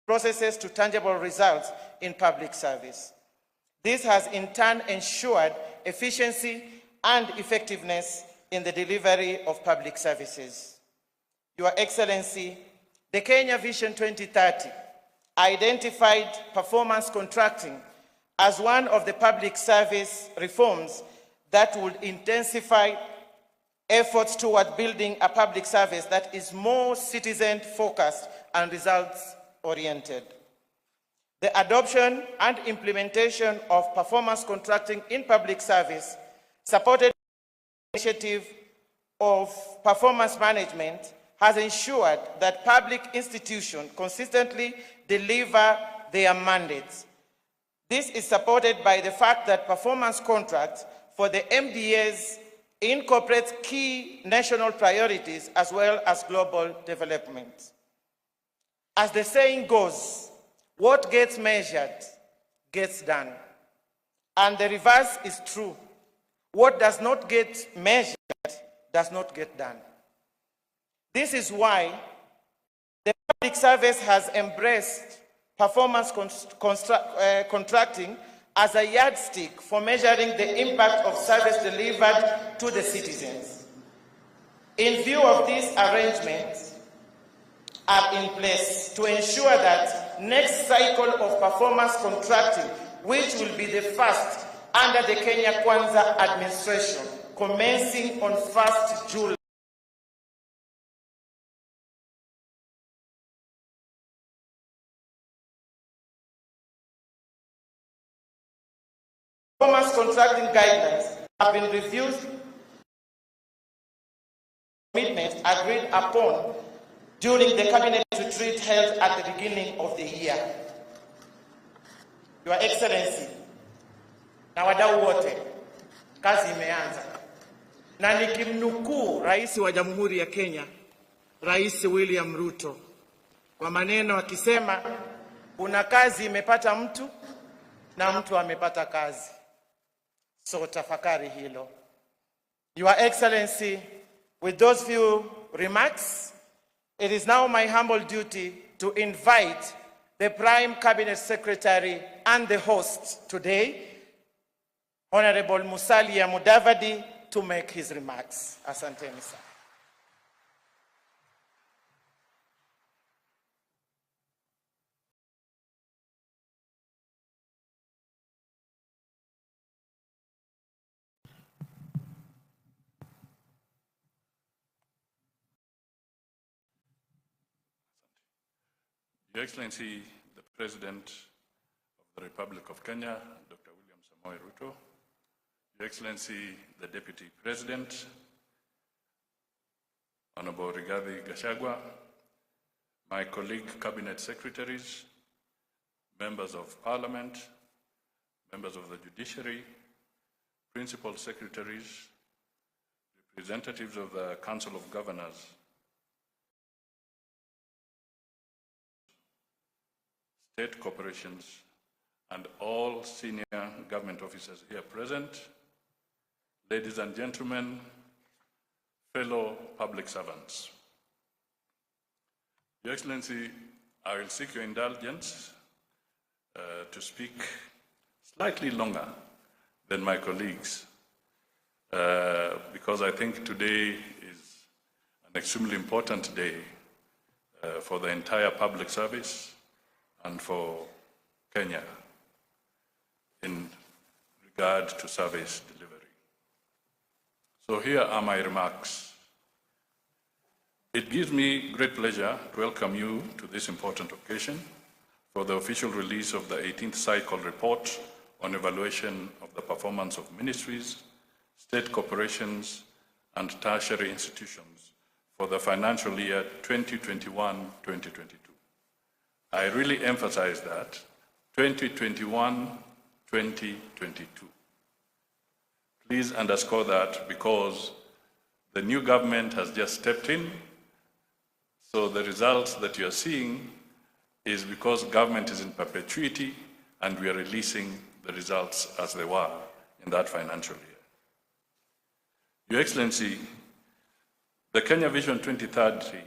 processes to tangible results in public service. This has in turn ensured efficiency and effectiveness in the delivery of public services. Your Excellency, the Kenya Vision 2030 identified performance contracting as one of the public service reforms that would intensify efforts toward building a public service that is more citizen-focused and results-oriented. The adoption and implementation of performance contracting in public service, supported by the initiative of performance management, has ensured that public institutions consistently deliver their mandates. This is supported by the fact that performance contracts for the MDAs incorporates key national priorities as well as global development. As the saying goes, what gets measured gets done. And the reverse is true. What does not get measured does not get done. This is why the public service has embraced performance contracting as a yardstick for measuring the impact of service delivered to the citizens. In view of these arrangements are in place to ensure that next cycle of performance contracting, which will be the first under the Kenya Kwanza administration, commencing on 1st July. Performance contracting guidelines have been reviewed, commitments agreed upon during the cabinet retreat held at the beginning of the year. Your Excellency, na wadau wote, kazi imeanza. Na nikimnukuu Rais wa Jamhuri ya Kenya, Rais William Ruto, kwa maneno akisema, kuna kazi imepata mtu na mtu amepata kazi. So tafakari hilo. Your Excellency, with those few remarks, it is now my humble duty to invite the Prime Cabinet Secretary and the host today, Honorable Musalia Mudavadi, to make his remarks. Asanteni sana. Your Excellency, the President of the Republic of Kenya, Dr. William Samoei Ruto, Your Excellency, the Deputy President, Honorable Rigathi Gachagua, my colleague Cabinet Secretaries, Members of Parliament, Members of the Judiciary, Principal Secretaries, representatives of the Council of Governors, state corporations, and all senior government officers here present, ladies and gentlemen, fellow public servants. Your Excellency, I will seek your indulgence to speak slightly longer than my colleagues, because I think today is an extremely important day for the entire public service and for Kenya in regard to service delivery. So here are my remarks. It gives me great pleasure to welcome you to this important occasion for the official release of the 18th cycle report on evaluation of the performance of ministries, state corporations, and tertiary institutions for the financial year 2021-2022. I really emphasize that 2021-2022. Please underscore that because the new government has just stepped in, so the results that you are seeing is because government is in perpetuity and we are releasing the results as they were in that financial year. Your Excellency, the Kenya Vision 2030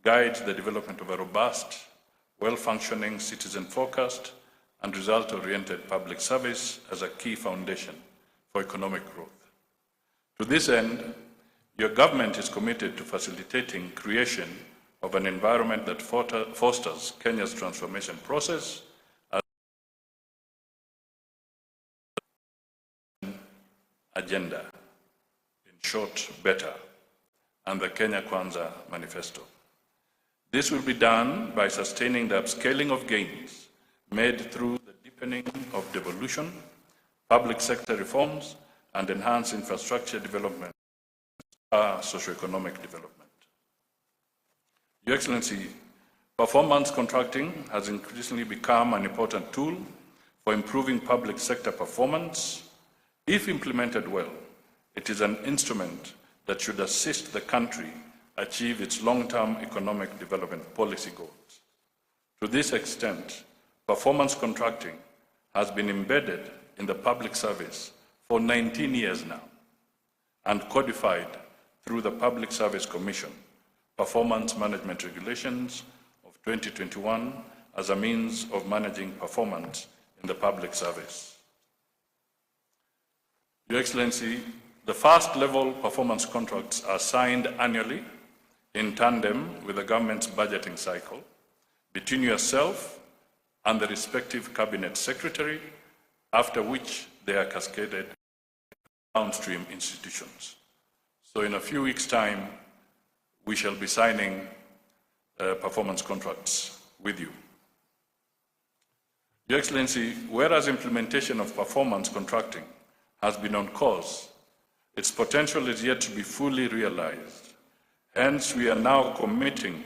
guides the development of a robust, well-functioning, citizen-focused, and result-oriented public service as a key foundation for economic growth. To this end, your government is committed to facilitating creation of an environment that fosters Kenya's transformation process as an agenda, in short, better, and the Kenya Kwanza Manifesto. This will be done by sustaining the upscaling of gains made through the deepening of devolution, public sector reforms, and enhanced infrastructure development, socioeconomic development. Your Excellency, performance contracting has increasingly become an important tool for improving public sector performance. If implemented well, it is an instrument that should assist the country achieve its long-term economic development policy goals. To this extent, performance contracting has been embedded in the public service for 19 years now and codified through the Public Service Commission Performance Management Regulations of 2021 as a means of managing performance in the public service. Your Excellency, the first level performance contracts are signed annually in tandem with the government's budgeting cycle between yourself and the respective cabinet secretary, after which they are cascaded downstream institutions. So in a few weeks' time, we shall be signing performance contracts with you. Your Excellency, whereas implementation of performance contracting has been on course, its potential is yet to be fully realized. Hence, we are now committing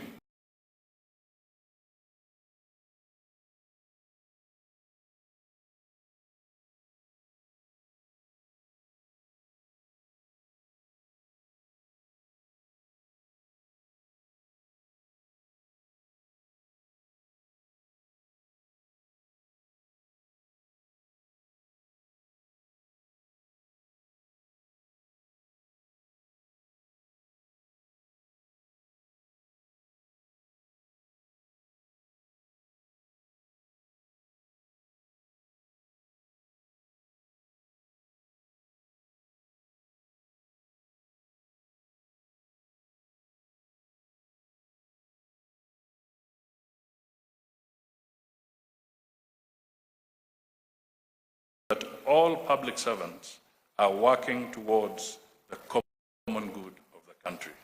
that all public servants are working towards the common good of the country.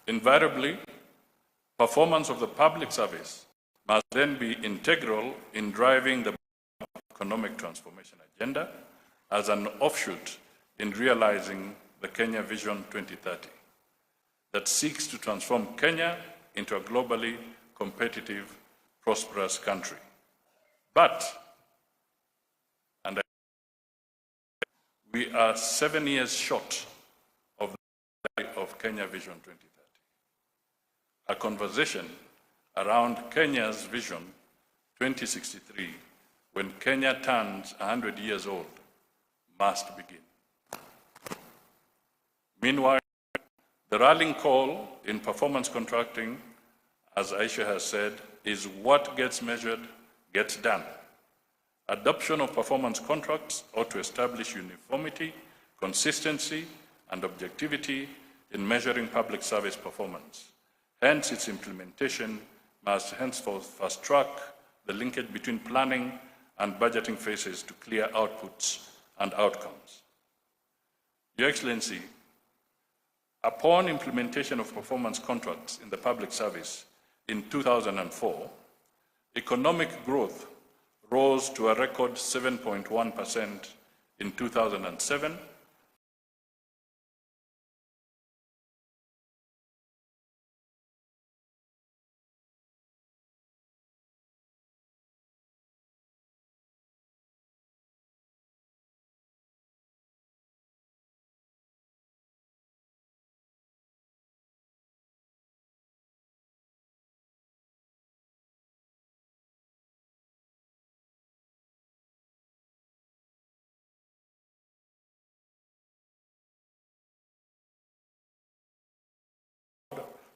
Invariably, performance of the public service must then be integral in driving the economic transformation agenda as an offshoot in realizing the Kenya Vision 2030 that seeks to transform Kenya into a globally competitive, prosperous country. But we are 7 years short of Kenya Vision 2030. A conversation around Kenya's Vision 2063, when Kenya turns 100 years old, must begin. Meanwhile, the rallying call in performance contracting, as Aisha has said, is what gets measured, gets done. Adoption of performance contracts ought to establish uniformity, consistency, and objectivity in measuring public service performance. Hence, its implementation must henceforth fast-track the linkage between planning and budgeting phases to clear outputs and outcomes. Your Excellency, upon implementation of performance contracts in the public service in 2004, economic growth rose to a record 7.1% in 2007,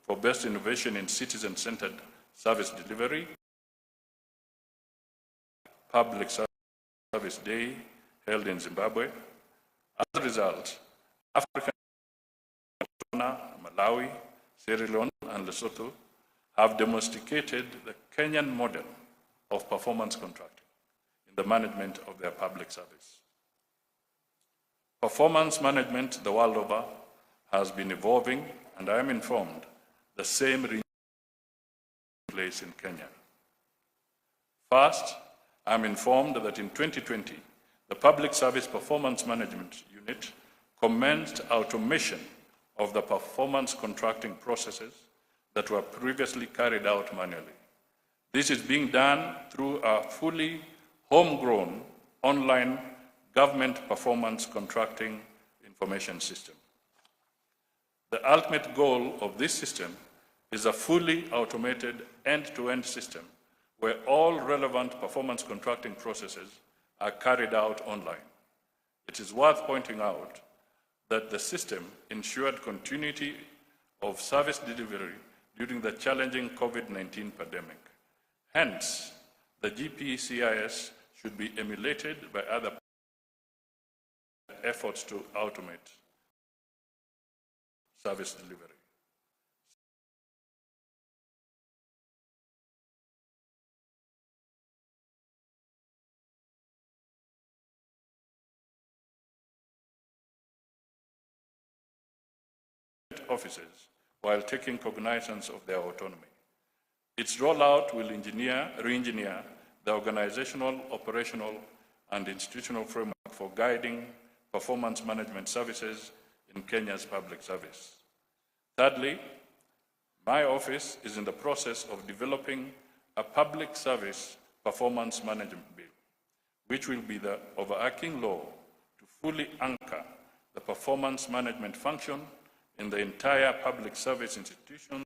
for best innovation in citizen-centered service delivery, public service day held in Zimbabwe. As a result, African, Malawi, Sierra Leone, and Lesotho have domesticated the Kenyan model of performance contracting in the management of their public service. Performance management the world over has been evolving, and I am informed the same remains in place in Kenya. First, I am informed that in 2020, the Public Service Performance Management Unit commenced automation of the performance contracting processes that were previously carried out manually. This is being done through a fully homegrown online government performance contracting information system. The ultimate goal of this system is a fully automated end-to-end system where all relevant performance contracting processes are carried out online. It is worth pointing out that the system ensured continuity of service delivery during the challenging COVID-19 pandemic. Hence, the GPCIS should be emulated by other efforts to automate service delivery. Offices while taking cognizance of their autonomy. Its rollout will re-engineer the organizational, operational, and institutional framework for guiding performance management services in Kenya's public service. Thirdly, my office is in the process of developing a public service performance management bill, which will be the overarching law to fully anchor the performance management function in the entire public service institution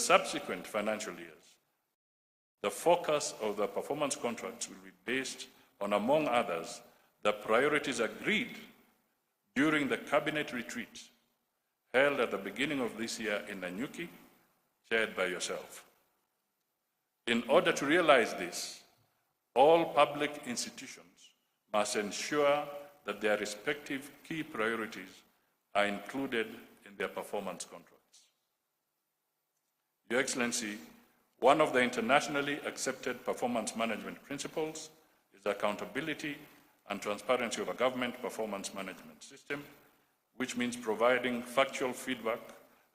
subsequent financial years. The focus of the performance contracts will be based on, among others, the priorities agreed during the cabinet retreat held at the beginning of this year in Nanyuki, chaired by yourself. In order to realize this, all public institutions must ensure that their respective key priorities are included in their performance contracts. Your Excellency, one of the internationally accepted performance management principles is accountability and transparency of a government performance management system, which means providing factual feedback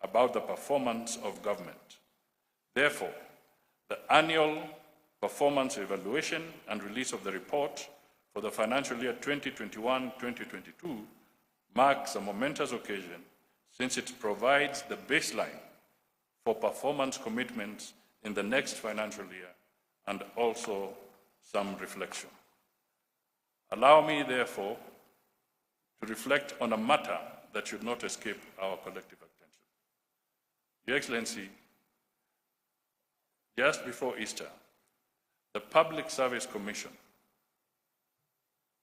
about the performance of government. Therefore, the annual performance evaluation and release of the report for the financial year 2021-2022 marks a momentous occasion since it provides the baseline for performance commitments in the next financial year and also some reflection. Allow me, therefore, to reflect on a matter that should not escape our collective attention. Your Excellency, just before Easter, the Public Service Commission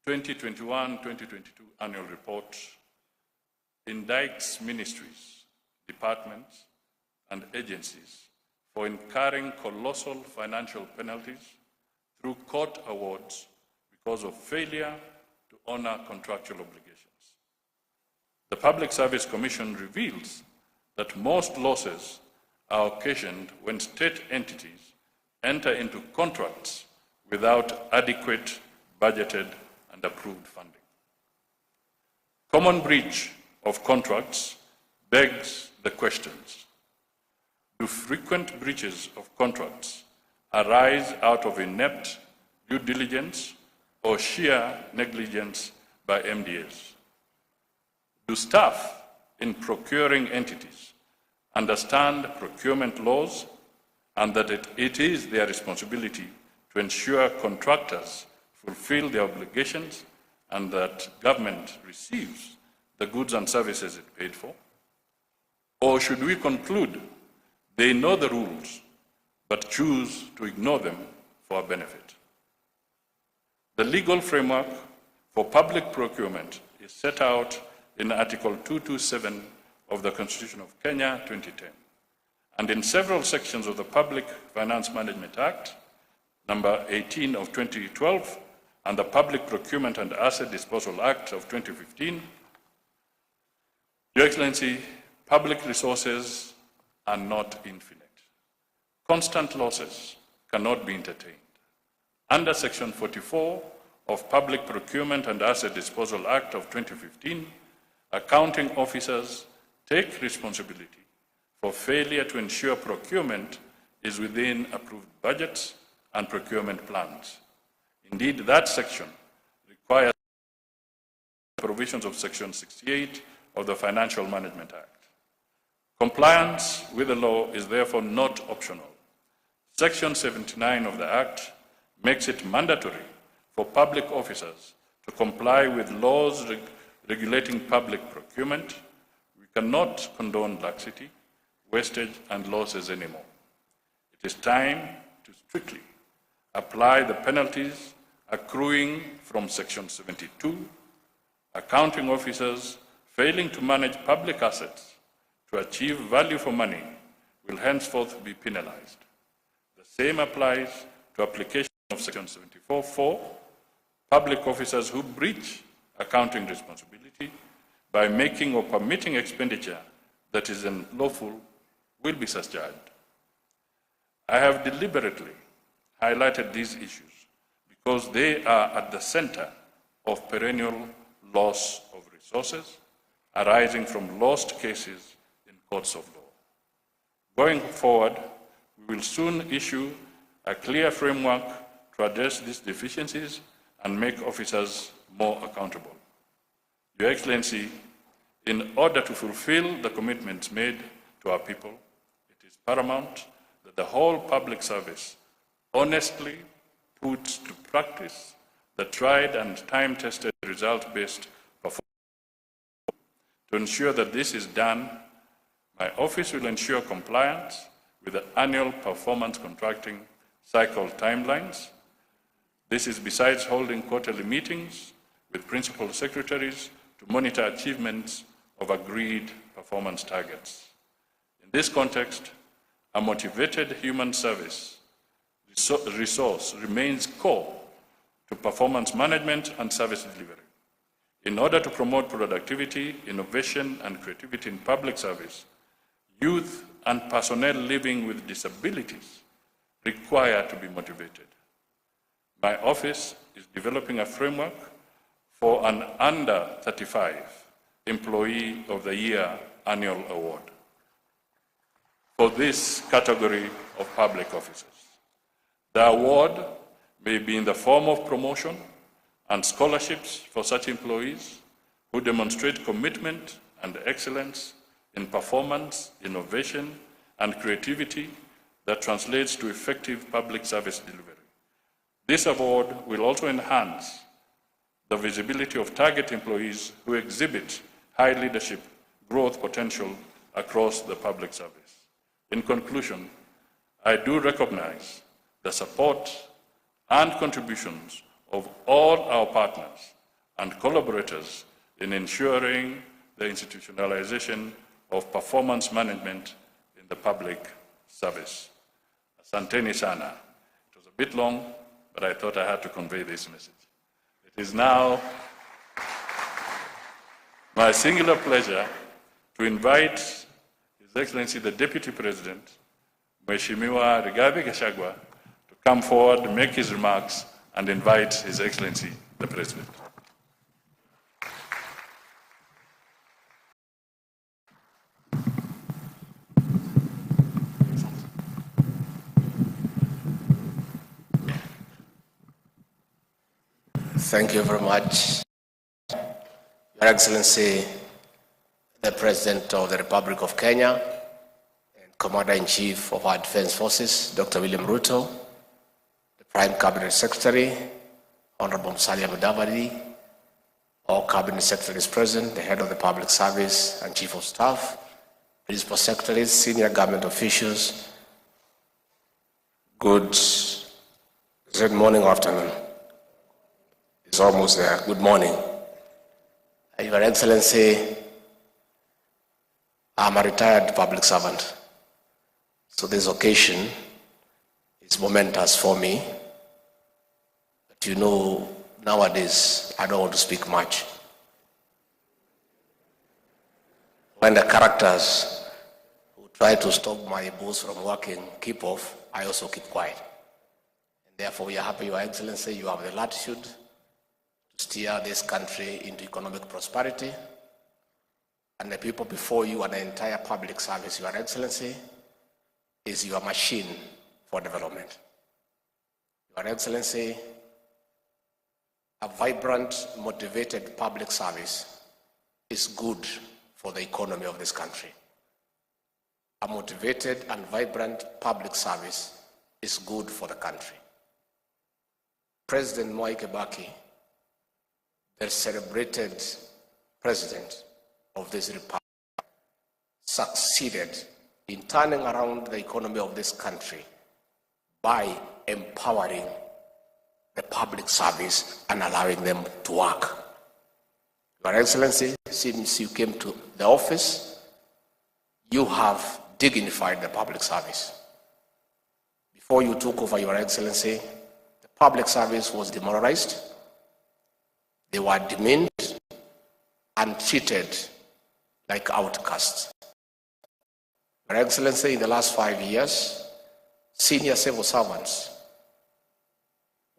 2021-2022 annual report indicts ministries, departments, and agencies for incurring colossal financial penalties through court awards because of failure to honor contractual obligations. The Public Service Commission reveals that most losses are occasioned when state entities enter into contracts without adequate budgeted and approved funding. Common breach of contracts begs the questions: do frequent breaches of contracts arise out of inept due diligence or sheer negligence by MDAs? Do staff in procuring entities understand procurement laws and that it is their responsibility to ensure contractors fulfill their obligations and that government receives the goods and services it paid for? Or should we conclude they know the rules but choose to ignore them for our benefit? The legal framework for public procurement is set out in Article 227 of the Constitution of Kenya 2010, and in several sections of the Public Finance Management Act, number 18 of 2012, and the Public Procurement and Asset Disposal Act of 2015. Your Excellency, public resources are not infinite. Constant losses cannot be entertained. Under Section 44 of Public Procurement and Asset Disposal Act of 2015, accounting officers take responsibility for failure to ensure procurement is within approved budgets and procurement plans. Indeed, that section requires provisions of Section 68 of the Financial Management Act. Compliance with the law is therefore not optional. Section 79 of the Act makes it mandatory for public officers to comply with laws regulating public procurement. We cannot condone laxity, wastage, and losses anymore. It is time to strictly apply the penalties accruing from Section 72. Accounting officers failing to manage public assets to achieve value for money will henceforth be penalized. The same applies to application of Section 74(4). Public officers who breach accounting responsibility by making or permitting expenditure that is unlawful will be discharged. I have deliberately highlighted these issues because they are at the center of perennial loss of resources arising from lost cases in courts of law. Going forward, we will soon issue a clear framework to address these deficiencies and make officers more accountable. Your Excellency, in order to fulfill the commitments made to our people, it is paramount that the whole public service honestly puts to practice the tried and time-tested result-based performance. To ensure that this is done, my office will ensure compliance with the annual performance contracting cycle timelines. This is besides holding quarterly meetings with principal secretaries to monitor achievements of agreed performance targets. In this context, a motivated human service resource remains core to performance management and service delivery. In order to promote productivity, innovation, and creativity in public service, youth and personnel living with disabilities require to be motivated. My office is developing a framework for an under 35 Employee of the Year annual award for this category of public officers. The award may be in the form of promotion and scholarships for such employees who demonstrate commitment and excellence in performance, innovation, and creativity that translates to effective public service delivery. This award will also enhance the visibility of target employees who exhibit high leadership growth potential across the public service. In conclusion, I do recognize the support and contributions of all our partners and collaborators in ensuring the institutionalization of performance management in the public service. Asanteni sana. It was a bit long, but I thought I had to convey this message. It is now my singular pleasure to invite His His Excellency the Deputy President, Mheshimiwa Rigathi Gachagua, to come forward, make his remarks, and invite His Excellency the President. Thank you very much. Your Excellency, the President of the Republic of Kenya and Commander-in-Chief of our Defense Forces, Dr. William Ruto, the Prime Cabinet Secretary, Honorable Musalia Mudavadi, all Cabinet Secretaries present, the Head of the Public Service and Chief of Staff, Principal Secretaries, senior government officials, good morning or afternoon. It's almost there. Good morning. Your Excellency, I'm a retired public servant, so this occasion is momentous for me. But you know, nowadays, I don't want to speak much. When the characters who try to stop my boss from working keep off, I also keep quiet. And therefore, we are happy, Your Excellency, you have the latitude to steer this country into economic prosperity. And the people before you and the entire public service, Your Excellency, is your machine for development. Your Excellency, a vibrant, motivated public service is good for the economy of this country. A motivated and vibrant public service is good for the country. President Mwai Kibaki, the celebrated president of this republic, succeeded in turning around the economy of this country by empowering the public service and allowing them to work. Your Excellency, since you came to the office, you have dignified the public service. Before you took over, Your Excellency, the public service was demoralized. They were demeaned and treated like outcasts. Your Excellency, in the last 5 years, senior civil servants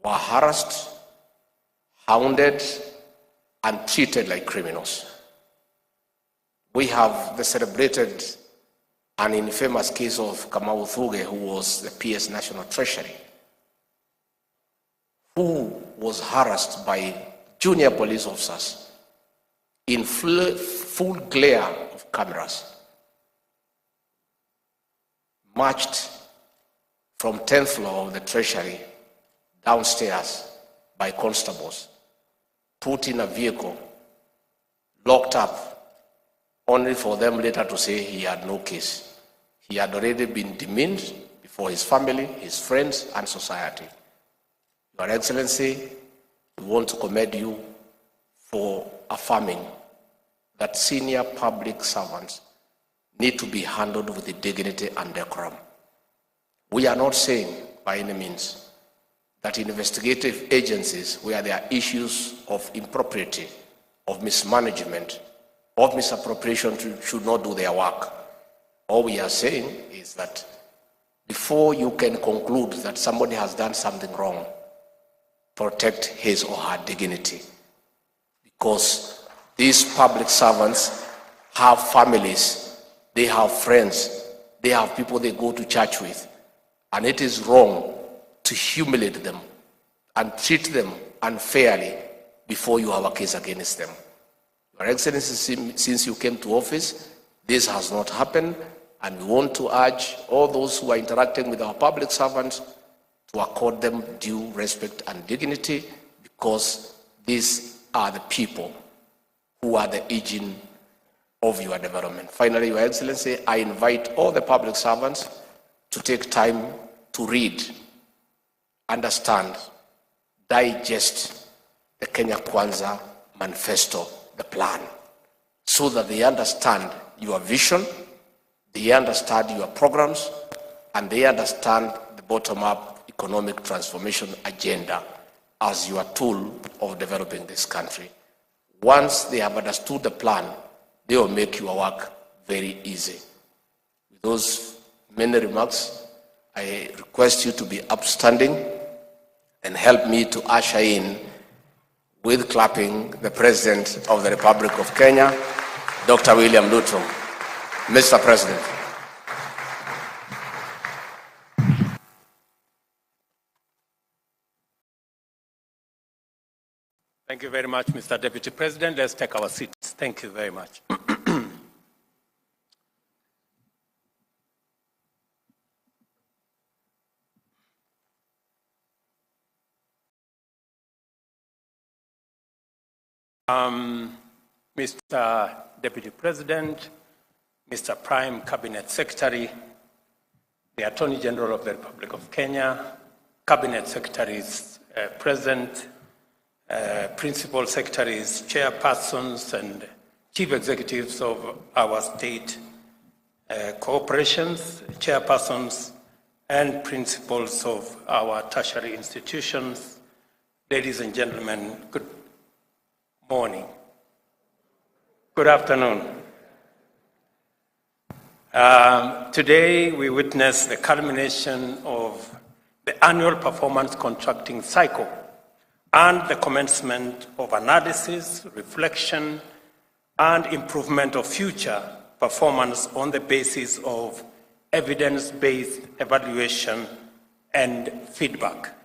were harassed, hounded, and treated like criminals. We have the celebrated and infamous case of Kamau Thuge, who was the PS National Treasury, who was harassed by junior police officers in full glare of cameras, marched from 10th floor of the Treasury downstairs by constables, put in a vehicle, locked up, only for them later to say he had no case. He had already been demeaned before his family, his friends, and society. Your Excellency, we want to commend you for affirming that senior public servants need to be handled with the dignity and decorum. We are not saying by any means that investigative agencies where there are issues of impropriety, of mismanagement, of misappropriation should not do their work. All we are saying is that before you can conclude that somebody has done something wrong, protect his or her dignity. Because these public servants have families, they have friends, they have people they go to church with, and it is wrong to humiliate them and treat them unfairly before you have a case against them. Your Excellency, since you came to office, this has not happened, and we want to urge all those who are interacting with our public servants to accord them due respect and dignity, because these are the people who are the engine of your development. Finally, Your Excellency, I invite all the public servants to take time to read, understand, digest the Kenya Kwanza manifesto, the plan, so that they understand your vision, they understand your programs, and they understand the bottom-up economic transformation agenda as your tool of developing this country. Once they have understood the plan, they will make your work very easy. those many remarks, I request you to be upstanding and help me to usher in, with clapping, the President of the Republic of Kenya, Dr. William Ruto. Mr. President. Thank you very much, Mr. Deputy President. Let's take our seats. Thank you very much. Mr. Deputy President, Mr. Prime Cabinet Secretary, the Attorney General of the Republic of Kenya, Cabinet Secretaries present, Principal Secretaries, Chairpersons, and Chief Executives of our state corporations, Chairpersons, and Principals of our tertiary institutions. Ladies and gentlemen, good morning. Good afternoon. Today we witness the culmination of the annual performance contracting cycle and the commencement of analysis, reflection, and improvement of future performance on the basis of evidence-based evaluation and feedback.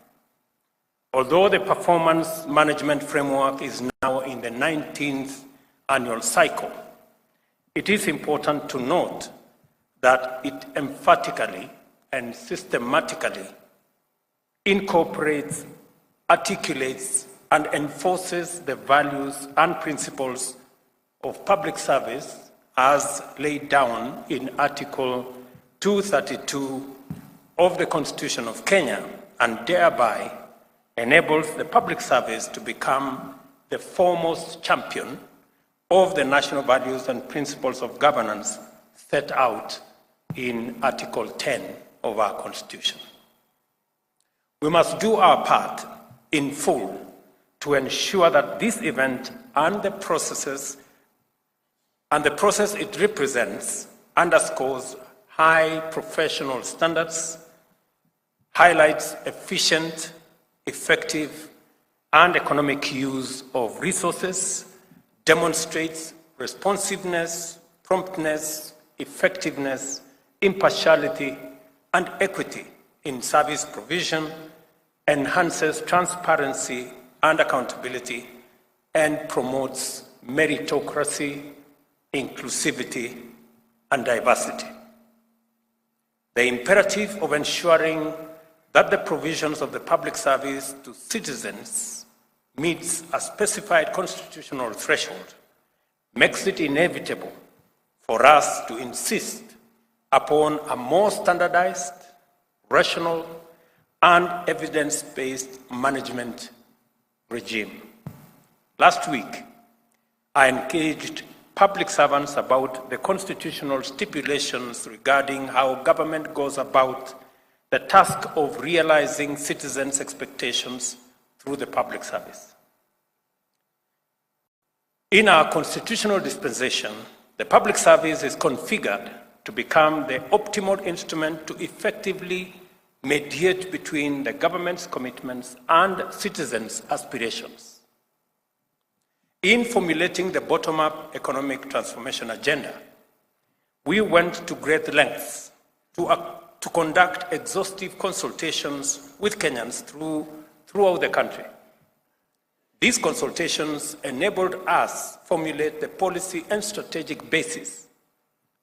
Although the performance management framework is now in the 19th annual cycle, it is important to note that it emphatically and systematically incorporates, articulates, and enforces the values and principles of public service as laid down in Article 232 of the Constitution of Kenya, and thereby enables the public service to become the foremost champion of the national values and principles of governance set out in Article 10 of our Constitution. We must do our part in full to ensure that this event and the process it represents underscores high professional standards, highlights efficient, effective, and economic use of resources, demonstrates responsiveness, promptness, effectiveness, impartiality, and equity in service provision, enhances transparency and accountability, and promotes meritocracy, inclusivity, and diversity. The imperative of ensuring that the provisions of the public service to citizens meets a specified constitutional threshold makes it inevitable for us to insist upon a more standardized, rational, and evidence-based management regime. Last week, I engaged public servants about the constitutional stipulations regarding how government goes about the task of realizing citizens' expectations through the public service. In our constitutional dispensation, the public service is configured to become the optimal instrument to effectively mediate between the government's commitments and citizens' aspirations. In formulating the bottom-up economic transformation agenda, we went to great lengths to conduct exhaustive consultations with Kenyans throughout the country. These consultations enabled us to formulate the policy and strategic basis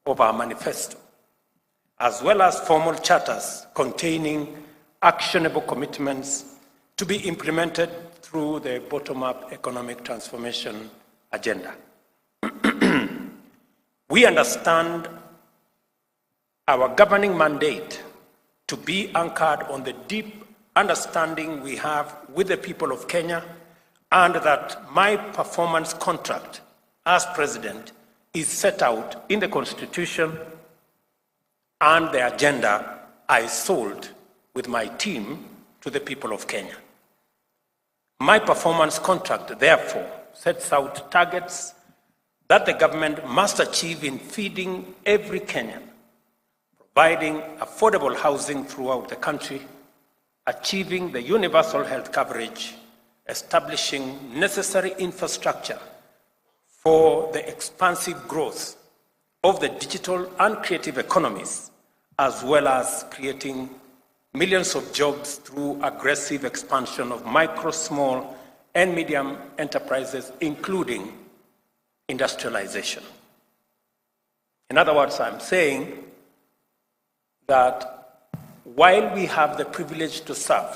of our manifesto, as well as formal charters containing actionable commitments to be implemented through the bottom-up economic transformation agenda. We understand our governing mandate to be anchored on the deep understanding we have with the people of Kenya, and that my performance contract as president is set out in the Constitution and the agenda I sold with my team to the people of Kenya. My performance contract, therefore, sets out targets that the government must achieve in feeding every Kenyan providing affordable housing throughout the country, achieving the universal health coverage, establishing necessary infrastructure for the expansive growth of the digital and creative economies, as well as creating millions of jobs through aggressive expansion of micro, small, and medium enterprises, including industrialization. In other words, I'm saying that while we have the privilege to serve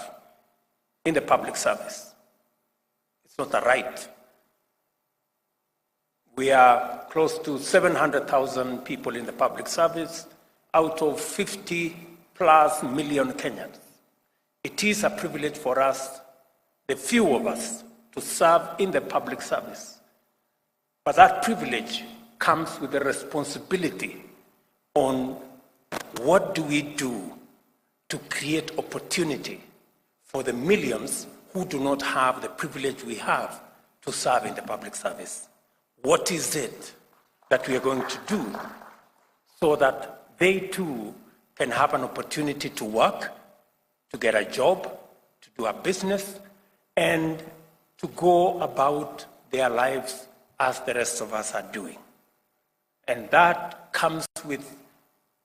in the public service, it's not a right. We are close to 700,000 people in the public service out of 50+ million Kenyans. It is a privilege for us, the few of us, to serve in the public service. But that privilege comes with the responsibility on what do we do to create opportunity for the millions who do not have the privilege we have to serve in the public service. What is it that we are going to do so that they too can have an opportunity to work, to get a job, to do a business, and to go about their lives as the rest of us are doing? And that comes with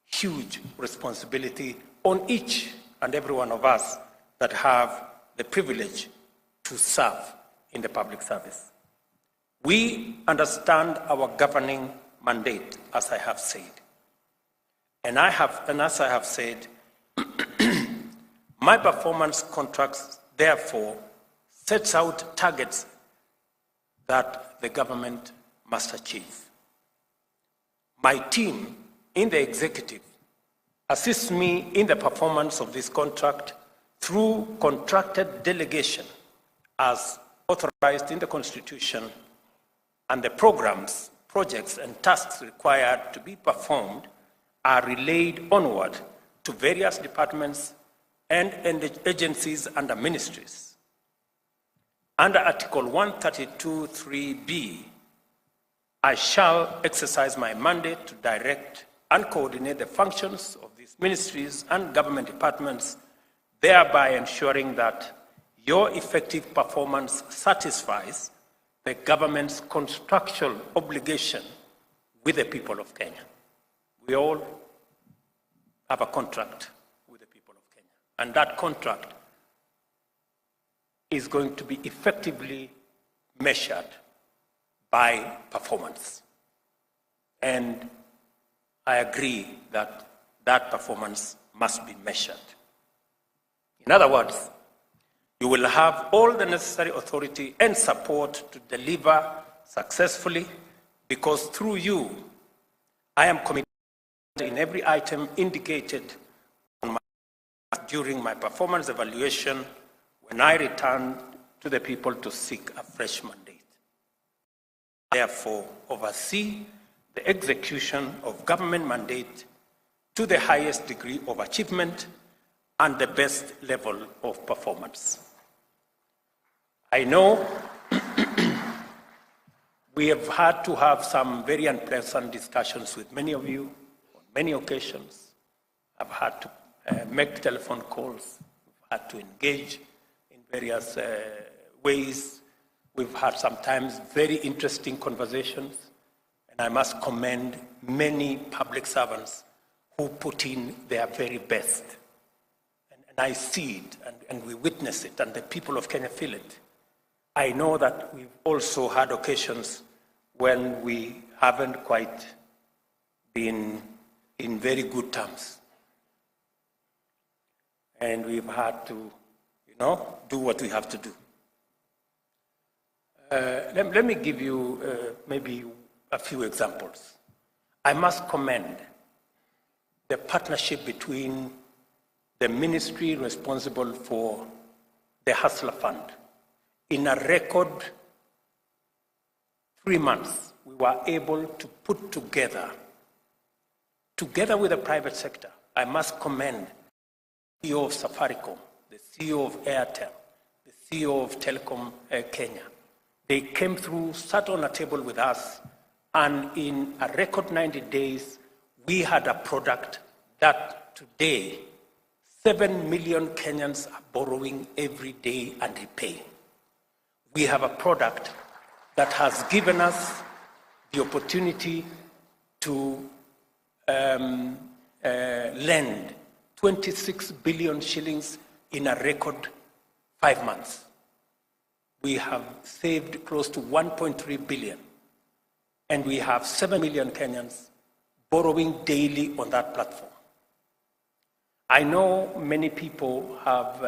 huge responsibility on each and every one of us that have the privilege to serve in the public service. We understand our governing mandate, as I have said. And as I have said, my performance contracts, therefore, sets out targets that the government must achieve. My team in the executive assists me in the performance of this contract through contracted delegation as authorized in the Constitution, and the programs, projects, and tasks required to be performed are relayed onward to various departments and agencies under ministries. Under Article 132(3)(b), I shall exercise my mandate to direct and coordinate the functions of these ministries and government departments, thereby ensuring that your effective performance satisfies the government's contractual obligation with the people of Kenya. We all have a contract with the people of Kenya, and that contract is going to be effectively measured by performance. And I agree that that performance must be measured. In other words, you will have all the necessary authority and support to deliver successfully, because through you, I am committed in every item indicated during my performance evaluation when I return to the people to seek a fresh mandate. Therefore, oversee the execution of government mandate to the highest degree of achievement and the best level of performance. I know we have had to have some very unpleasant discussions with many of you on many occasions. I've had to make telephone calls, we've had to engage in various ways. We've had sometimes very interesting conversations, and I must commend many public servants who put in their very best. And I see it, and we witness it, and the people of Kenya feel it. I know that we've also had occasions when we haven't quite been in very good terms. And we've had to, do what we have to do. Let me give you maybe a few examples. I must commend the partnership between the ministry responsible for the Hustler Fund. In a record 3 months, we were able to put together with the private sector. I must commend the CEO of Safaricom, the CEO of Airtel, the CEO of Telecom Kenya. They came through, sat on a table with us, and in a record 90 days, we had a product that today 7 million Kenyans are borrowing every day and repay. We have a product that has given us the opportunity to lend 26 billion shillings in a record 5 months. We have saved close to 1.3 billion, and we have 7 million Kenyans borrowing daily on that platform. I know many people have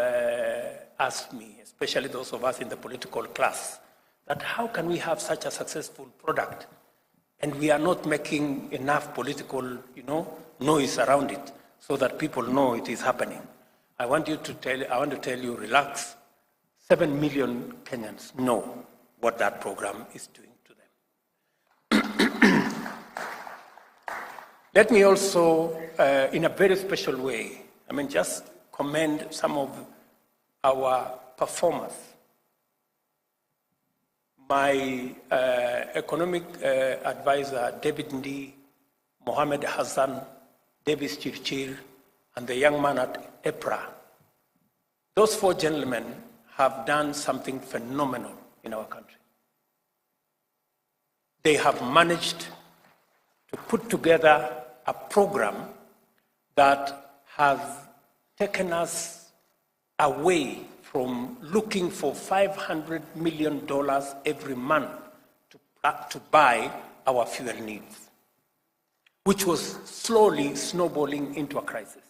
asked me, especially those of us in the political class, that how can we have such a successful product and we are not making enough political, noise around it so that people know it is happening. I want to tell you, relax. 7 million Kenyans know what that program is doing to them. Let me also, in a very special way, just commend some of our performers. My economic advisor, David Ndi, Mohammed Hassan, Davis Chirchir, and the young man at EPRA, those 4 gentlemen have done something phenomenal in our country. They have managed to put together a program that has taken us away from looking for $500 million every month to buy our fuel needs, which was slowly snowballing into a crisis.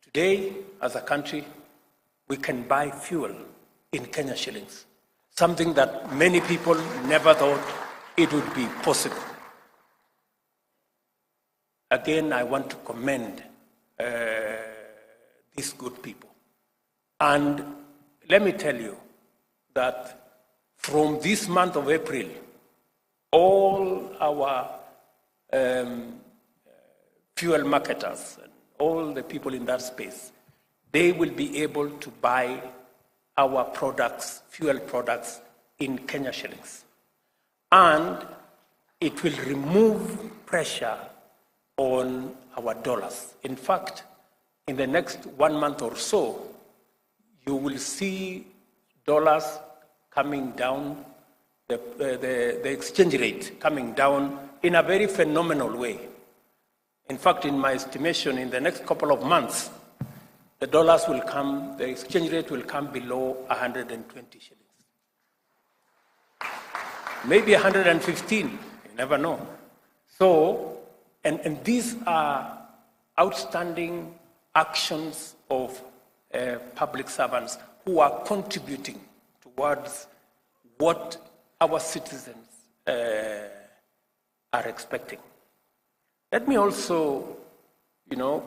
Today, as a country, we can buy fuel in Kenya shillings, something that many people never thought it would be possible. Again, I want to commend these good people. And let me tell you that from this month of April, all our fuel marketers and all the people in that space, they will be able to buy our products, fuel products, in Kenya shillings. And it will remove pressure on our dollars. In fact, in the next 1 month or so, you will see dollars coming down, the exchange rate coming down in a very phenomenal way. In fact, in my estimation, in the next couple of months, the exchange rate will come below 120 shillings. Maybe 115, you never know. So, and these are outstanding actions of public servants who are contributing towards what our citizens are expecting. Let me also,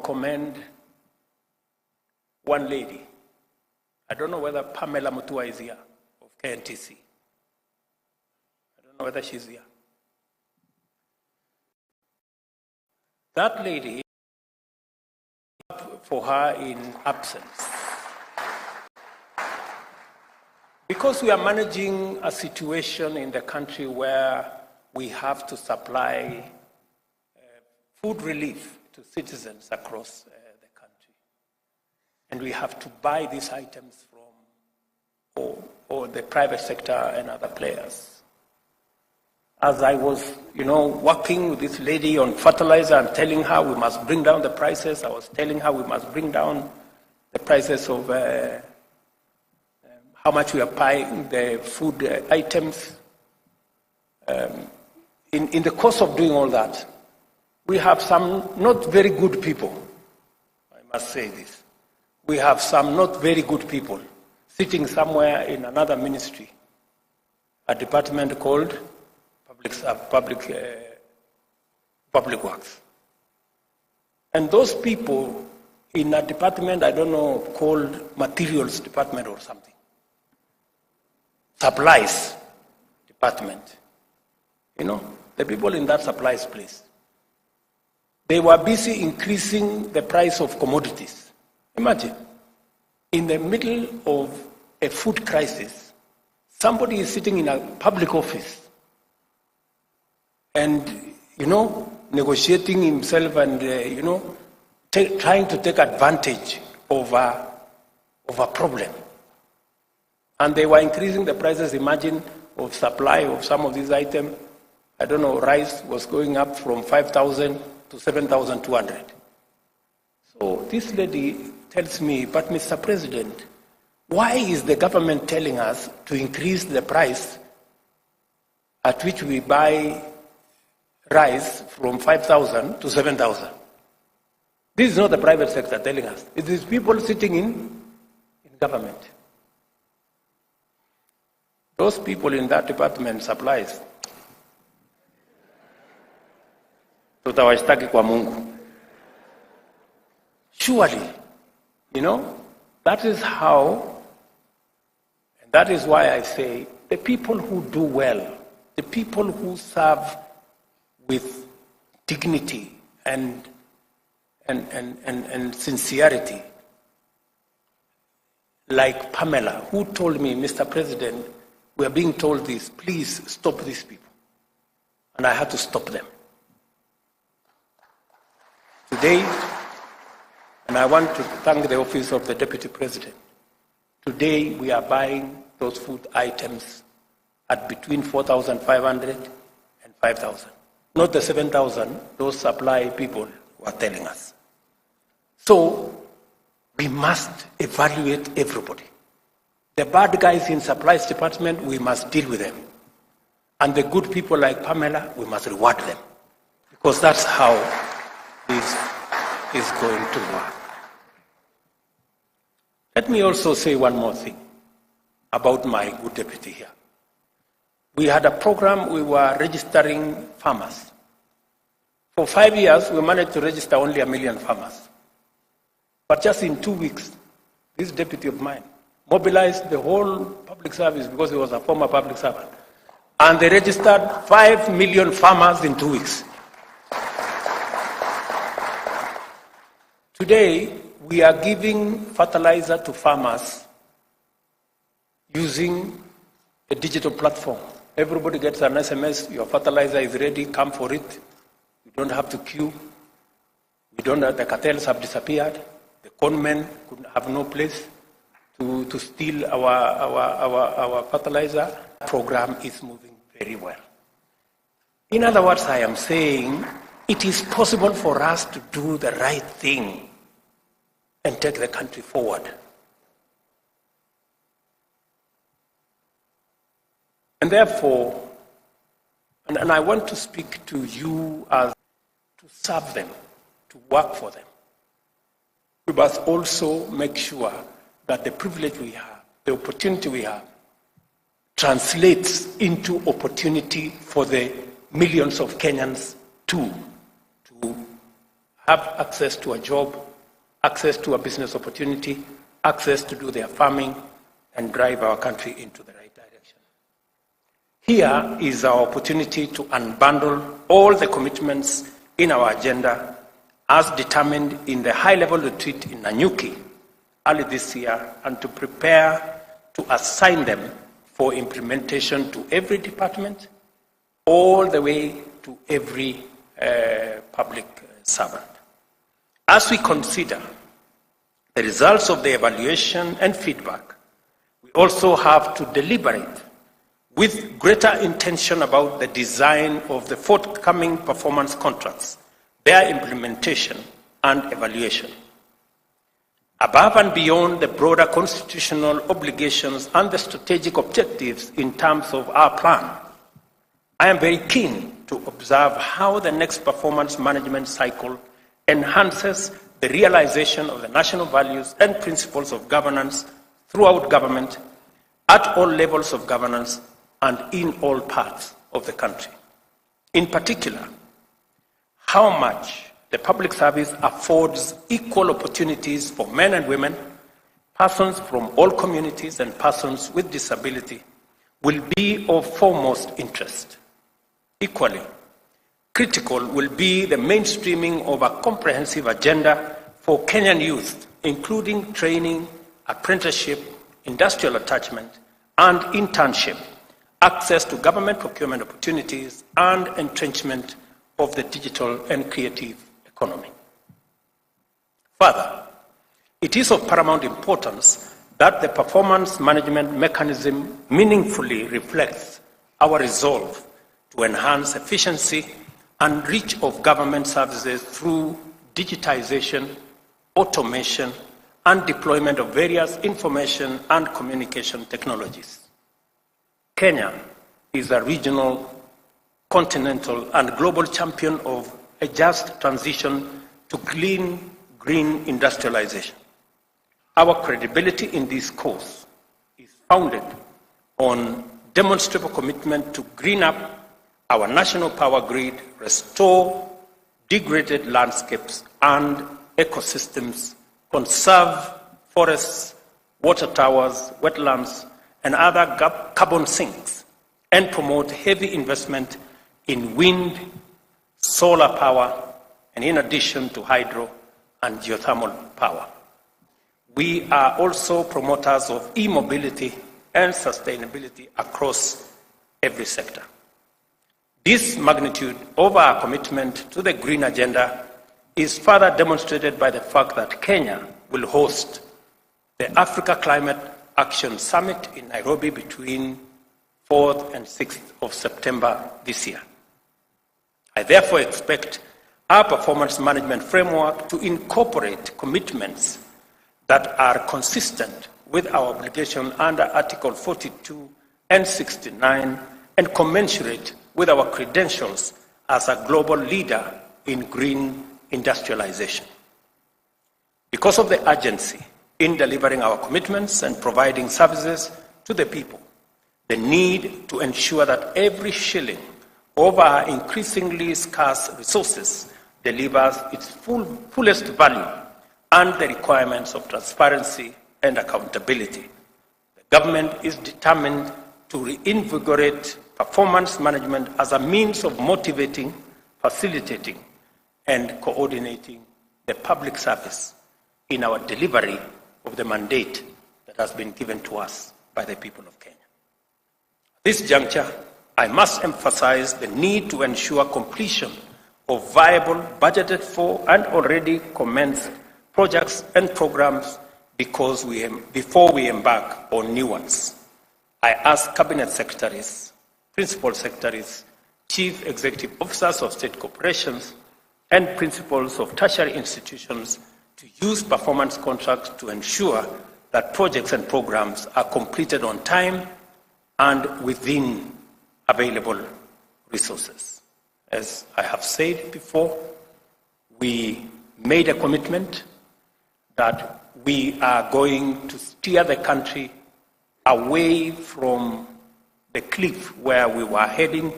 commend one lady. I don't know whether Pamela Mutua is here, of KNTC. I don't know whether she's here. That lady, for her in absence, because we are managing a situation in the country where we have to supply food relief to citizens across the country. And we have to buy these items from or the private sector and other players. As I was, working with this lady on fertilizer and telling her we must bring down the prices, I was telling her we must bring down the prices of how much we are buying the food items. In the course of doing all that, we have some not very good people, I must say this. We have some not very good people sitting somewhere in another ministry, a department called Public Works. And those people in a department, I don't know, called Materials Department or something, Supplies Department, the people in that supplies place, they were busy increasing the price of commodities. Imagine, in the middle of a food crisis, somebody is sitting in a public office and, negotiating himself and, trying to take advantage of a problem. And they were increasing the prices, imagine, of supply of some of these items. I don't know, rice was going up from 5,000 to 7,200. So this lady tells me, but Mr. President, why is the government telling us to increase the price at which we buy rice from 5,000 to 7,000? This is not the private sector telling us. It is people sitting in government. Those people in that department supplies. Tutawashtaki kwa Mungu. Surely, that is how, and that is why I say the people who do well, the people who serve with dignity and sincerity, like Pamela, who told me, Mr. President, we are being told this, please stop these people. And I had to stop them. Today, and I want to thank the office of the Deputy President, today we are buying those food items at between 4,500 and 5,000. Not the 7,000 those supply people were telling us. So we must evaluate everybody. The bad guys in supplies department, we must deal with them. And the good people like Pamela, we must reward them. Because that's how this is going to work. Let me also say one more thing about my good deputy here. We had a program, we were registering farmers. For 5 years, we managed to register only 1 million farmers. But just in 2 weeks, this deputy of mine mobilized the whole public service because he was a former public servant. And they registered 5 million farmers in 2 weeks. Today, we are giving fertilizer to farmers using a digital platform. Everybody gets an SMS, your fertilizer is ready, come for it. You don't have to queue. The cartels have disappeared. The conmen could have no place to steal our fertilizer. The program is moving very well. In other words, I am saying it is possible for us to do the right thing and take the country forward. And therefore, and I want to speak to you as to serve them, to work for them. We must also make sure that the privilege we have, the opportunity we have, translates into opportunity for the millions of Kenyans to have access to a job, access to a business opportunity, access to do their farming, and drive our country into the right direction. Here is our opportunity to unbundle all the commitments in our agenda as determined in the high-level retreat in Nanyuki early this year, and to prepare to assign them for implementation to every department, all the way to every public servant. As we consider the results of the evaluation and feedback, we also have to deliberate with greater intention about the design of the forthcoming performance contracts, their implementation and evaluation. Above and beyond the broader constitutional obligations and the strategic objectives in terms of our plan, I am very keen to observe how the next performance management cycle enhances the realization of the national values and principles of governance throughout government, at all levels of governance, and in all parts of the country. In particular, how much the public service affords equal opportunities for men and women, persons from all communities, and persons with disability will be of foremost interest. Equally, critical will be the mainstreaming of a comprehensive agenda for Kenyan youth, including training, apprenticeship, industrial attachment, and internship, access to government procurement opportunities, and entrenchment of the digital and creative economy. Further, it is of paramount importance that the performance management mechanism meaningfully reflects our resolve to enhance efficiency and reach of government services through digitization, automation, and deployment of various information and communication technologies. Kenya is a regional, continental, and global champion of a just transition to clean, green industrialization. Our credibility in this cause is founded on demonstrable commitment to green up our national power grid, restore degraded landscapes and ecosystems, conserve forests, water towers, wetlands, and other carbon sinks, and promote heavy investment in wind, solar power, and in addition to hydro and geothermal power. We are also promoters of e-mobility and sustainability across every sector. This magnitude of our commitment to the green agenda is further demonstrated by the fact that Kenya will host the Africa Climate Action Summit in Nairobi between 4th and 6th of September this year. I therefore expect our performance management framework to incorporate commitments that are consistent with our obligation under Article 42 and 69 and commensurate with our credentials as a global leader in green industrialization. Because of the urgency in delivering our commitments and providing services to the people, the need to ensure that every shilling of our increasingly scarce resources delivers its fullest value, and the requirements of transparency and accountability. The government is determined to reinvigorate performance management as a means of motivating, facilitating, and coordinating the public service in our delivery of the mandate that has been given to us by the people of Kenya. At this juncture, I must emphasize the need to ensure completion of viable, budgeted for, and already commenced projects and programs before we embark on new ones. I ask Cabinet Secretaries, Principal Secretaries, Chief Executive Officers of state corporations, and principals of tertiary institutions to use performance contracts to ensure that projects and programs are completed on time and within available resources. As I have said before, we made a commitment that we are going to steer the country away from the cliff where we were heading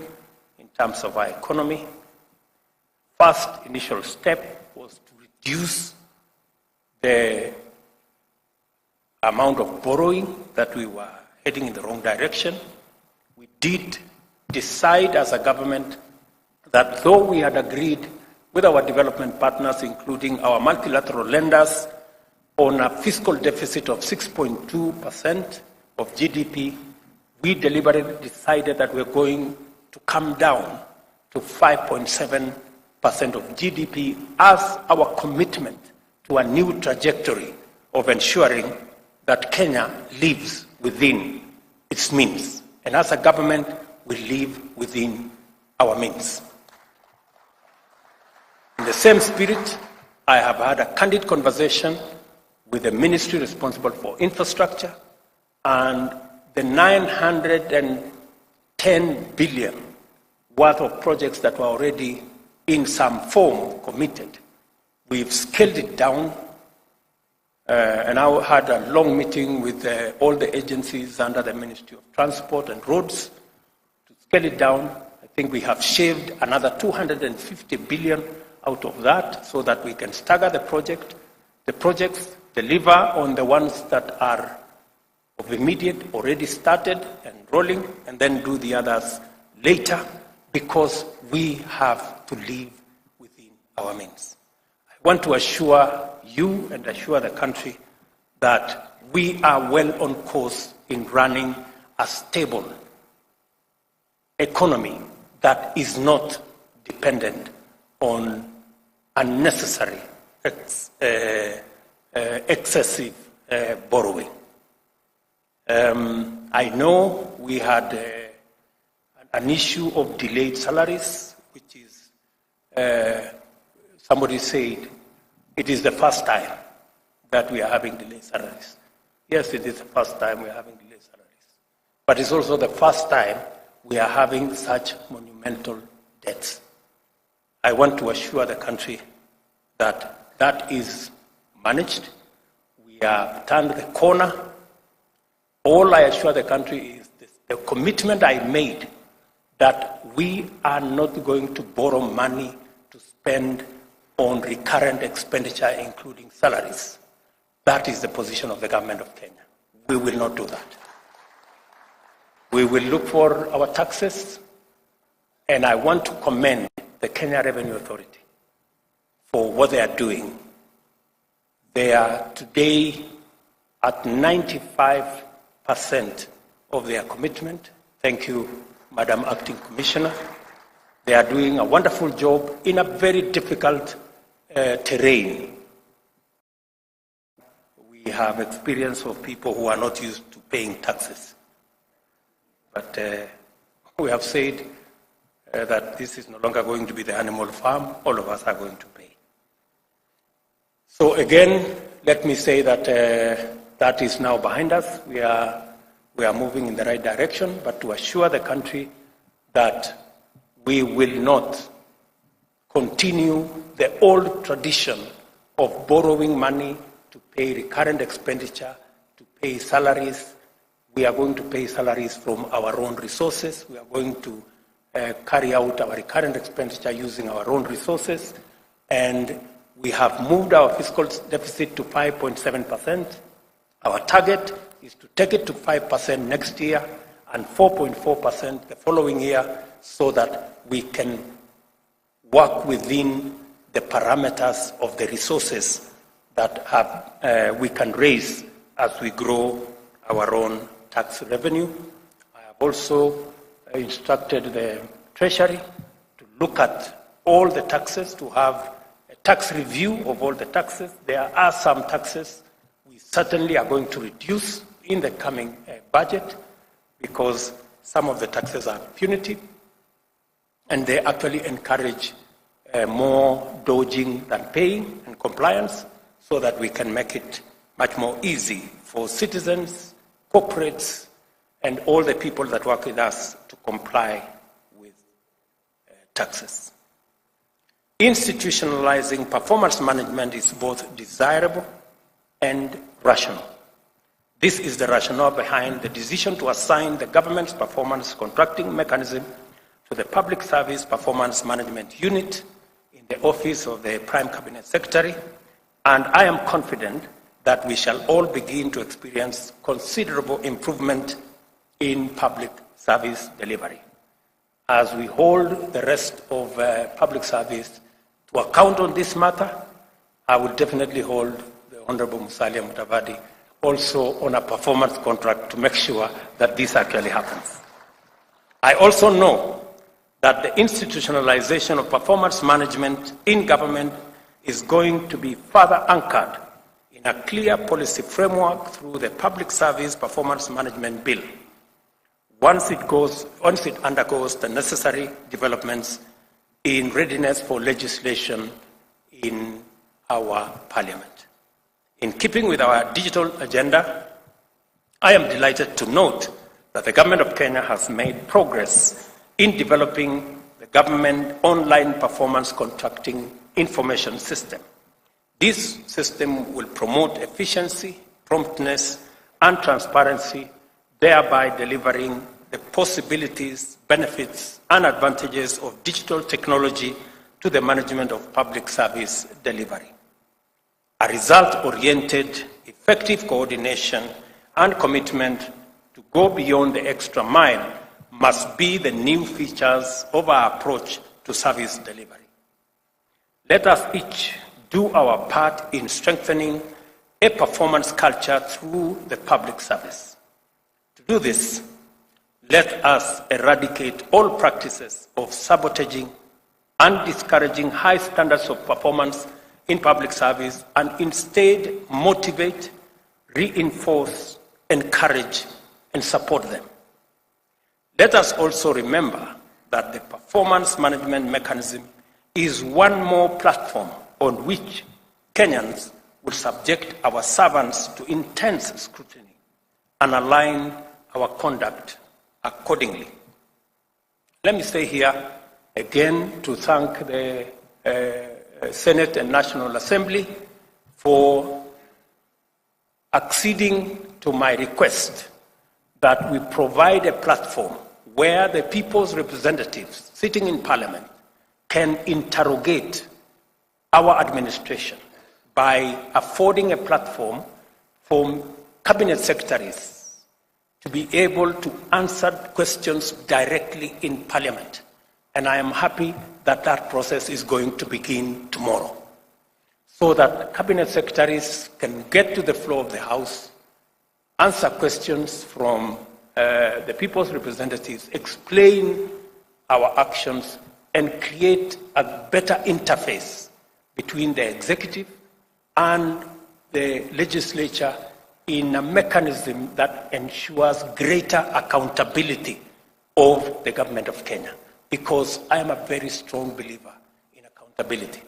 in terms of our economy. First initial step was to reduce the amount of borrowing that we were heading in the wrong direction. We did decide as a government that though we had agreed with our development partners, including our multilateral lenders, on a fiscal deficit of 6.2% of GDP, we deliberately decided that we're going to come down to 5.7% of GDP as our commitment to a new trajectory of ensuring that Kenya lives within its means. And as a government, we live within our means. In the same spirit, I have had a candid conversation with the ministry responsible for infrastructure, and the 910 billion worth of projects that were already in some form committed. We've scaled it down, and I had a long meeting with all the agencies under the Ministry of Transport and Roads to scale it down. I think we have shaved another 250 billion out of that so that we can stagger the projects, deliver on the ones that are of immediate, already started and rolling, and then do the others later, because we have to live within our means. I want to assure you and assure the country that we are well on course in running a stable economy that is not dependent on unnecessary excessive borrowing. I know we had an issue of delayed salaries, which is, somebody said, it is the first time that we are having delayed salaries. Yes, it is the first time we are having delayed salaries. But it's also the first time we are having such monumental debts. I want to assure the country that that is managed. We have turned the corner. All I assure the country is this, the commitment I made that we are not going to borrow money to spend on recurrent expenditure, including salaries. That is the position of the government of Kenya. We will not do that. We will look for our taxes, and I want to commend the Kenya Revenue Authority for what they are doing. They are today at 95% of their commitment. Thank you, Madam Acting Commissioner. They are doing a wonderful job in a very difficult terrain. We have experience of people who are not used to paying taxes. But we have said that this is no longer going to be the animal farm. All of us are going to pay. So again, let me say that that is now behind us. We are moving in the right direction, but to assure the country that we will not continue the old tradition of borrowing money to pay recurrent expenditure, to pay salaries. We are going to pay salaries from our own resources. We are going to carry out our recurrent expenditure using our own resources. And we have moved our fiscal deficit to 5.7%. Our target is to take it to 5% next year and 4.4% the following year, so that we can work within the parameters of the resources that we can raise as we grow our own tax revenue. I have also instructed the Treasury to look at all the taxes, to have a tax review of all the taxes. There are some taxes we certainly are going to reduce in the coming budget, because some of the taxes are punitive and they actually encourage more dodging than paying and compliance, so that we can make it much more easy for citizens, corporates, and all the people that work with us to comply with taxes. Institutionalizing performance management is both desirable and rational. This is the rationale behind the decision to assign the government's performance contracting mechanism to the Public Service Performance Management Unit in the office of the Prime Cabinet Secretary, and I am confident that we shall all begin to experience considerable improvement in public service delivery. As we hold the rest of public service to account on this matter, I will definitely hold the Honorable Musalia Mudavadi also on a performance contract to make sure that this actually happens. I also know that the institutionalization of performance management in government is going to be further anchored in a clear policy framework through the Public Service Performance Management Bill, once it undergoes the necessary developments in readiness for legislation in our Parliament. In keeping with our digital agenda, I am delighted to note that the Government of Kenya has made progress in developing the government online performance contracting information system. This system will promote efficiency, promptness, and transparency, thereby delivering the possibilities, benefits, and advantages of digital technology to the management of public service delivery. A result-oriented, effective coordination and commitment to go beyond the extra mile must be the new features of our approach to service delivery. Let us each do our part in strengthening a performance culture through the public service. To do this, let us eradicate all practices of sabotaging and discouraging high standards of performance in public service and instead motivate, reinforce, encourage, and support them. Let us also remember that the performance management mechanism is one more platform on which Kenyans will subject our servants to intense scrutiny and align our conduct accordingly. Let me say here again to thank the Senate and National Assembly for acceding to my request that we provide a platform where the people's representatives sitting in Parliament can interrogate our administration by affording a platform for cabinet secretaries to be able to answer questions directly in Parliament. And I am happy that that process is going to begin tomorrow, so that cabinet secretaries can get to the floor of the House, answer questions from the people's representatives, explain our actions, and create a better interface between the executive and the legislature in a mechanism that ensures greater accountability of the government of Kenya. Because I am a very strong believer in accountability.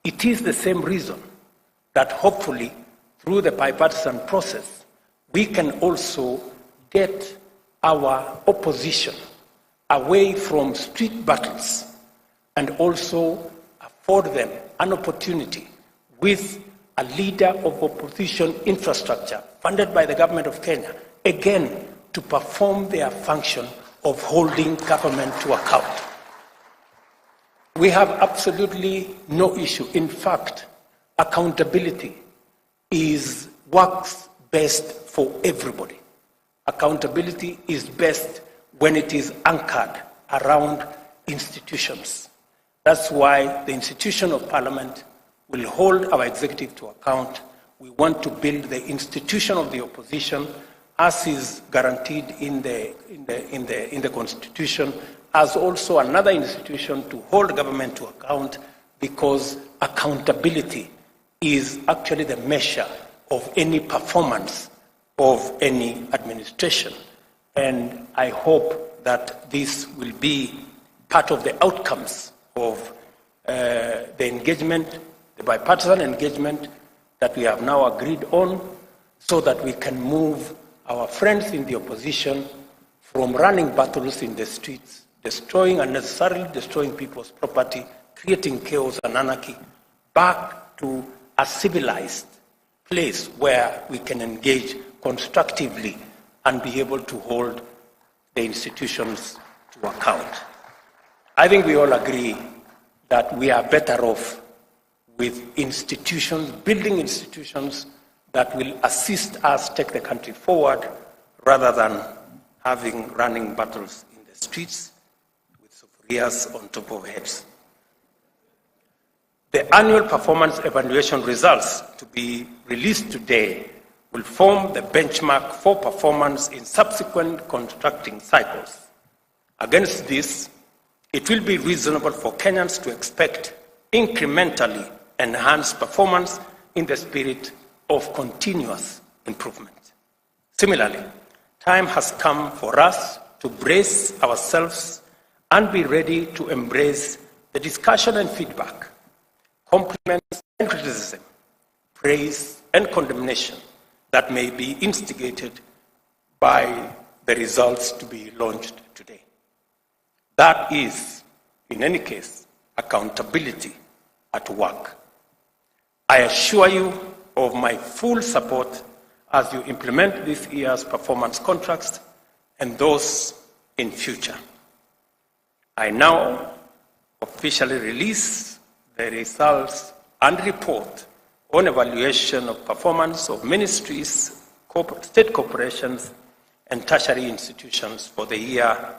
It is the same reason that hopefully through the bipartisan process, we can also get our opposition away from street battles and also afford them an opportunity with a leader of opposition infrastructure funded by the government of Kenya, again, to perform their function of holding government to account. We have absolutely no issue. In fact, accountability works best for everybody. Accountability is best when it is anchored around institutions. That's why the institution of Parliament will hold our executive to account. We want to build the institution of the opposition as is guaranteed in the Constitution, as also another institution to hold government to account, because accountability is actually the measure of any performance of any administration. And I hope that this will be part of the outcomes of the engagement, the bipartisan engagement that we have now agreed on, so that we can move our friends in the opposition from running battles in the streets, unnecessarily destroying people's property, creating chaos and anarchy, back to a civilized place where we can engage constructively and be able to hold the institutions to account. I think we all agree that we are better off with institutions, building institutions that will assist us take the country forward, rather than having running battles in the streets with sufurias on top of heads. The annual performance evaluation results to be released today will form the benchmark for performance in subsequent contracting cycles. Against this, it will be reasonable for Kenyans to expect incrementally enhanced performance in the spirit of continuous improvement. Similarly, time has come for us to brace ourselves and be ready to embrace the discussion and feedback, compliments and criticism, praise and condemnation that may be instigated by the results to be launched today. That is, in any case, accountability at work. I assure you of my full support as you implement this year's performance contracts and those in future. I now officially release the results and report on evaluation of performance of ministries, state corporations, and tertiary institutions for the year